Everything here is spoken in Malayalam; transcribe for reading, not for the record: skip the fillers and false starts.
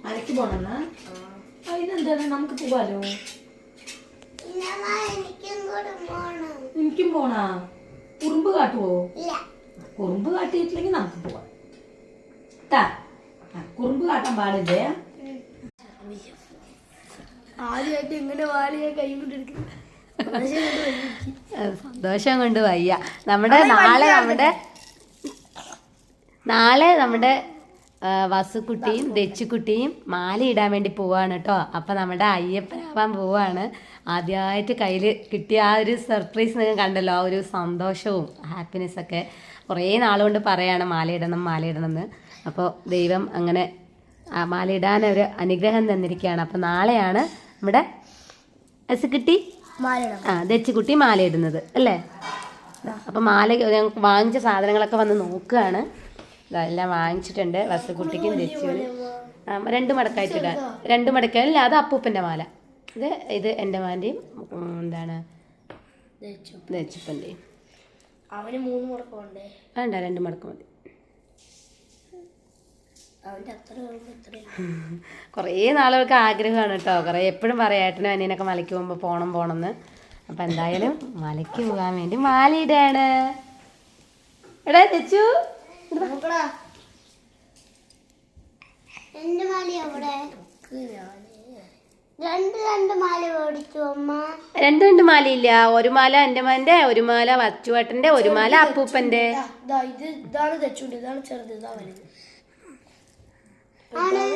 മലയ്ക്ക് പോണെന്നാ അതിനെന്താണ് നമുക്ക് പോവാലോ. എനിക്കും പോണാ. കുറുമ്പ് കാട്ടുവോ? കുറുമ്പ് കാട്ടിയിട്ടില്ലെങ്കിൽ നമുക്ക് പോവാം ട്ടാ. കുറുമ്പ് കാട്ടാൻ പാടില്ലേ. ആദ്യമായിട്ട് ഇങ്ങനെ വാലിയെ കൈ കൊണ്ടെടുക്കും. സന്തോഷം കൊണ്ട് വയ്യ. നാളെ നമ്മുടെ വസുക്കുട്ടിയും ദച്ചുക്കുട്ടിയും മാല ഇടാൻ വേണ്ടി പോവാണ് കേട്ടോ. അപ്പം നമ്മുടെ അയ്യപ്പനാവാൻ പോവാണ്. ആദ്യമായിട്ട് കയ്യിൽ കിട്ടിയ ആ ഒരു സർപ്രൈസ് നിങ്ങൾ കണ്ടല്ലോ, ആ ഒരു സന്തോഷവും ഹാപ്പിനെസ്സൊക്കെ കുറേ നാളുകൊണ്ട് പറയാണ് മാലയിടണം എന്ന്. അപ്പോൾ ദൈവം അങ്ങനെ മാലയിടാനൊരു അനുഗ്രഹം തന്നിരിക്കുകയാണ്. അപ്പം നാളെയാണ് നമ്മുടെ വസുക്കുട്ടി ദച്ചുക്കുട്ടി മാല ഇടുന്നത് അല്ലേ. അപ്പം മാല ഞങ്ങൾക്ക് വാങ്ങിച്ച സാധനങ്ങളൊക്കെ വന്ന് നോക്കുകയാണ്. ഇതെല്ലാം വാങ്ങിച്ചിട്ടുണ്ട്. വസുക്കുട്ടിക്കും ദച്ചുവിനും 2 മടക്കായിട്ട് ഇടാൻ. 2 മടക്കല്ല, അത് അപ്പൂപ്പൻ്റെ മാല. ഇത് എൻ്റെ മാൻ്റെയും എന്താണ് ദച്ചുപ്പൻ്റെയും. അവന് 3 മടക്കം ഉണ്ടേ. വേണ്ട, 2 മടക്കം മതി. കുറേ നാളുകൾക്ക് ആഗ്രഹമാണ് കേട്ടോ. കുറേ എപ്പോഴും പറയാം ഏട്ടനും അനിയനൊക്കെ മലയ്ക്ക് പോകുമ്പോൾ പോകണമെന്ന്. അപ്പം എന്തായാലും മലയ്ക്ക് പോകാൻ വേണ്ടി മാലയിടാണ്. എടാ ദച്ചു, രണ്ട് മാലയില്ല. ഒരു മാല എൻ്റെ മോൻ്റെ, ഒരു മാല വച്ചുവേട്ടൻ്റെ, ഒരു മാല അപ്പൂപ്പൻ്റെ. ഇതാണ് തെച്ചുണ്ട്, ഇതാണ് ചെറുത്, ഇതാ വലുത്.